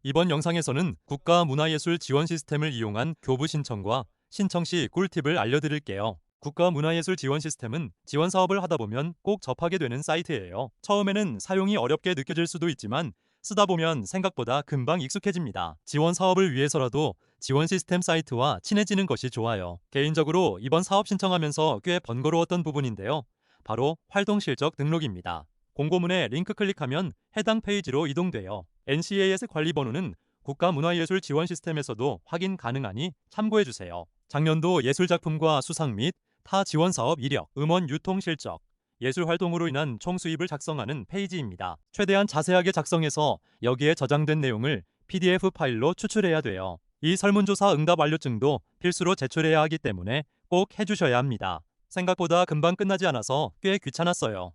이번 영상에서는 국가문화예술 지원 시스템을 이용한 교부 신청과 신청 시 꿀팁을 알려드릴게요. 국가문화예술 지원 시스템은 지원 사업을 하다 보면 꼭 접하게 되는 사이트예요. 처음에는 사용이 어렵게 느껴질 수도 있지만 쓰다 보면 생각보다 금방 익숙해집니다. 지원 사업을 위해서라도 지원 시스템 사이트와 친해지는 것이 좋아요. 개인적으로 이번 사업 신청하면서 꽤 번거로웠던 부분인데요. 바로 활동 실적 등록입니다. 공고문에 링크 클릭하면 해당 페이지로 이동돼요. NCAS 관리 번호는 국가문화예술 지원 시스템에서도 확인 가능하니 참고해주세요. 작년도 예술작품과 수상 및 타 지원 사업 이력, 음원 유통 실적, 예술 활동으로 인한 총 수입을 작성하는 페이지입니다. 최대한 자세하게 작성해서 여기에 저장된 내용을 PDF 파일로 추출해야 돼요. 이 설문조사 응답 완료증도 필수로 제출해야 하기 때문에 꼭 해주셔야 합니다. 생각보다 금방 끝나지 않아서 꽤 귀찮았어요.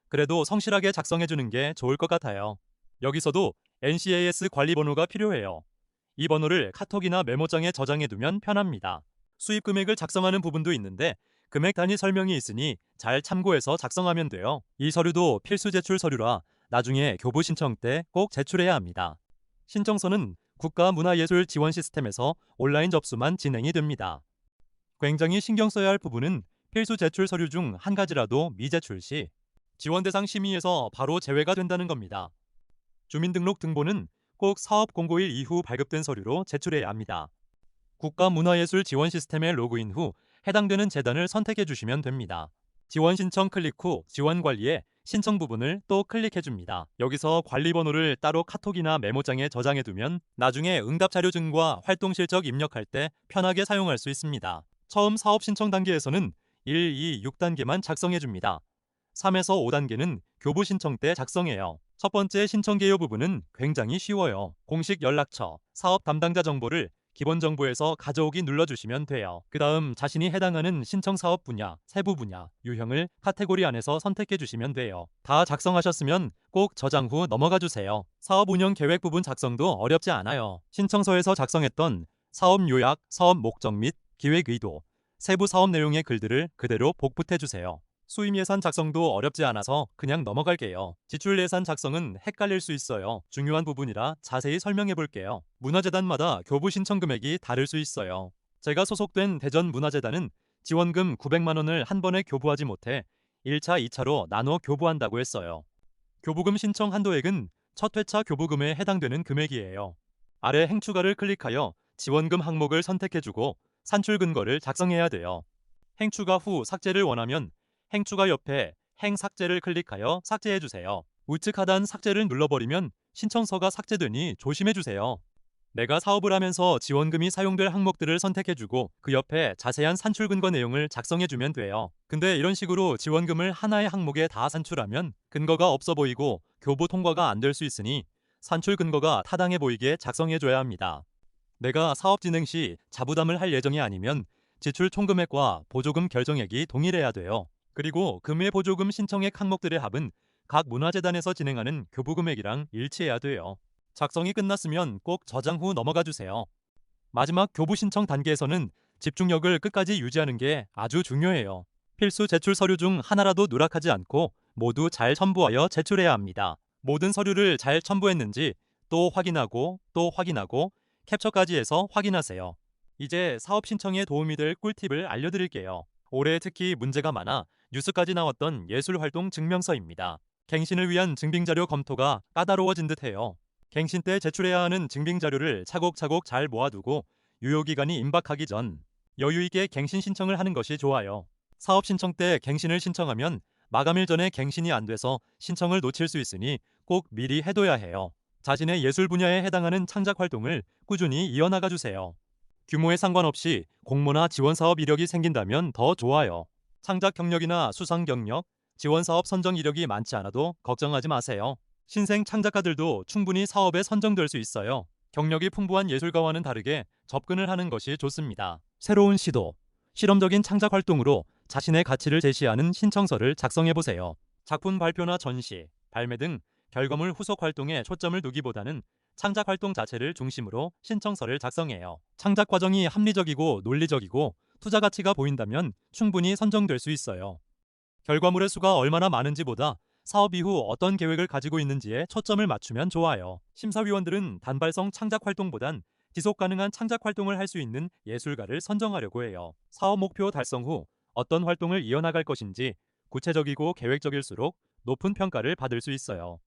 그래도 성실하게 작성해주는 게 좋을 것 같아요. 여기서도 NCAS 관리 번호가 필요해요. 이 번호를 카톡이나 메모장에 저장해두면 편합니다. 수입 금액을 작성하는 부분도 있는데 금액 단위 설명이 있으니 잘 참고해서 작성하면 돼요. 이 서류도 필수 제출 서류라 나중에 교부 신청 때 꼭 제출해야 합니다. 신청서는 국가문화예술 지원 시스템에서 온라인 접수만 진행이 됩니다. 굉장히 신경 써야 할 부분은 필수 제출 서류 중 한 가지라도 미제출 시 지원 대상 심의에서 바로 제외가 된다는 겁니다. 주민등록 등본은 꼭 사업 공고일 이후 발급된 서류로 제출해야 합니다. 국가문화예술 지원 시스템에 로그인 후 해당되는 재단을 선택해 주시면 됩니다. 지원 신청 클릭 후 지원 관리에 신청 부분을 또 클릭해 줍니다. 여기서 관리 번호를 따로 카톡이나 메모장에 저장해 두면 나중에 응답 자료증과 활동 실적 입력할 때 편하게 사용할 수 있습니다. 처음 사업 신청 단계에서는 1, 2, 6단계만 작성해 줍니다. 3에서 5단계는 교부 신청 때 작성해요. 첫 번째 신청 개요 부분은 굉장히 쉬워요. 공식 연락처, 사업 담당자 정보를 기본 정보에서 가져오기 눌러주시면 돼요. 그 다음 자신이 해당하는 신청 사업 분야, 세부 분야, 유형을 카테고리 안에서 선택해 주시면 돼요. 다 작성하셨으면 꼭 저장 후 넘어가 주세요. 사업 운영 계획 부분 작성도 어렵지 않아요. 신청서에서 작성했던 사업 요약, 사업 목적 및 기획 의도, 세부 사업 내용의 글들을 그대로 복붙해 주세요. 수임 예산 작성도 어렵지 않아서 그냥 넘어갈게요. 지출 예산 작성은 헷갈릴 수 있어요. 중요한 부분이라 자세히 설명해 볼게요. 문화재단마다 교부 신청 금액이 다를 수 있어요. 제가 소속된 대전문화재단은 지원금 900만 원을 한 번에 교부하지 못해 1차, 2차로 나눠 교부한다고 했어요. 교부금 신청 한도액은 첫 회차 교부금에 해당되는 금액이에요. 아래 행추가를 클릭하여 지원금 항목을 선택해주고 산출 근거를 작성해야 돼요. 행추가 후 삭제를 원하면 행추가 옆에 행 삭제를 클릭하여 삭제해주세요. 우측 하단 삭제를 눌러버리면 신청서가 삭제되니 조심해주세요. 내가 사업을 하면서 지원금이 사용될 항목들을 선택해주고 그 옆에 자세한 산출 근거 내용을 작성해주면 돼요. 근데 이런 식으로 지원금을 하나의 항목에 다 산출하면 근거가 없어 보이고 교부 통과가 안 될 수 있으니 산출 근거가 타당해 보이게 작성해줘야 합니다. 내가 사업 진행 시 자부담을 할 예정이 아니면 지출 총금액과 보조금 결정액이 동일해야 돼요. 그리고 금외 보조금 신청액 항목들의 합은 각 문화재단에서 진행하는 교부 금액이랑 일치해야 돼요. 작성이 끝났으면 꼭 저장 후 넘어가 주세요. 마지막 교부 신청 단계에서는 집중력을 끝까지 유지하는 게 아주 중요해요. 필수 제출 서류 중 하나라도 누락하지 않고 모두 잘 첨부하여 제출해야 합니다. 모든 서류를 잘 첨부했는지 또 확인하고 캡처까지 해서 확인하세요. 이제 사업 신청에 도움이 될 꿀팁을 알려드릴게요. 올해 특히 문제가 많아 뉴스까지 나왔던 예술활동 증명서입니다. 갱신을 위한 증빙자료 검토가 까다로워진 듯해요. 갱신 때 제출해야 하는 증빙자료를 차곡차곡 잘 모아두고 유효기간이 임박하기 전 여유있게 갱신 신청을 하는 것이 좋아요. 사업 신청 때 갱신을 신청하면 마감일 전에 갱신이 안 돼서 신청을 놓칠 수 있으니 꼭 미리 해둬야 해요. 자신의 예술 분야에 해당하는 창작 활동을 꾸준히 이어나가 주세요. 규모에 상관없이 공모나 지원 사업 이력이 생긴다면 더 좋아요. 창작 경력이나 수상 경력, 지원 사업 선정 이력이 많지 않아도 걱정하지 마세요. 신생 창작가들도 충분히 사업에 선정될 수 있어요. 경력이 풍부한 예술가와는 다르게 접근을 하는 것이 좋습니다. 새로운 시도, 실험적인 창작 활동으로 자신의 가치를 제시하는 신청서를 작성해 보세요. 작품 발표나 전시, 발매 등 결과물 후속 활동에 초점을 두기보다는 창작 활동 자체를 중심으로 신청서를 작성해요. 창작 과정이 합리적이고 논리적이고 투자 가치가 보인다면 충분히 선정될 수 있어요. 결과물의 수가 얼마나 많은지보다 사업 이후 어떤 계획을 가지고 있는지에 초점을 맞추면 좋아요. 심사위원들은 단발성 창작 활동보단 지속 가능한 창작 활동을 할 수 있는 예술가를 선정하려고 해요. 사업 목표 달성 후 어떤 활동을 이어나갈 것인지 구체적이고 계획적일수록 높은 평가를 받을 수 있어요.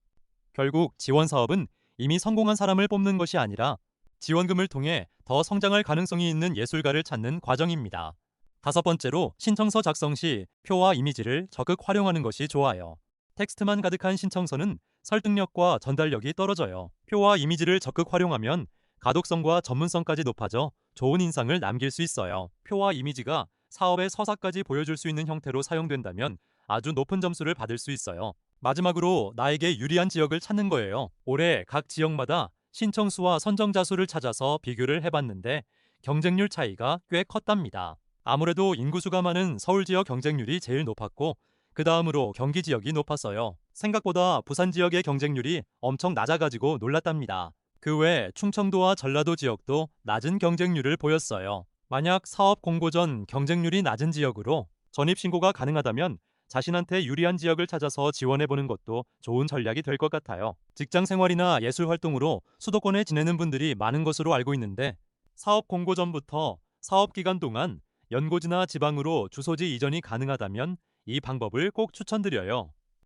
결국 지원 사업은 이미 성공한 사람을 뽑는 것이 아니라 지원금을 통해 더 성장할 가능성이 있는 예술가를 찾는 과정입니다. 다섯 번째로 신청서 작성 시 표와 이미지를 적극 활용하는 것이 좋아요. 텍스트만 가득한 신청서는 설득력과 전달력이 떨어져요. 표와 이미지를 적극 활용하면 가독성과 전문성까지 높아져 좋은 인상을 남길 수 있어요. 표와 이미지가 사업의 서사까지 보여줄 수 있는 형태로 사용된다면 아주 높은 점수를 받을 수 있어요. 마지막으로 나에게 유리한 지역을 찾는 거예요. 올해 각 지역마다 신청수와 선정자 수를 찾아서 비교를 해봤는데 경쟁률 차이가 꽤 컸답니다. 아무래도 인구수가 많은 서울 지역 경쟁률이 제일 높았고 그 다음으로 경기 지역이 높았어요. 생각보다 부산 지역의 경쟁률이 엄청 낮아가지고 놀랐답니다. 그 외 충청도와 전라도 지역도 낮은 경쟁률을 보였어요. 만약 사업 공고 전 경쟁률이 낮은 지역으로 전입신고가 가능하다면 자신한테 유리한 지역을 찾아서 지원해보는 것도 좋은 전략이 될 것 같아요. 직장 생활이나 예술 활동으로 수도권에 지내는 분들이 많은 것으로 알고 있는데 사업 공고 전부터 사업 기간 동안 연고지나 지방으로 주소지 이전이 가능하다면 이 방법을 꼭 추천드려요.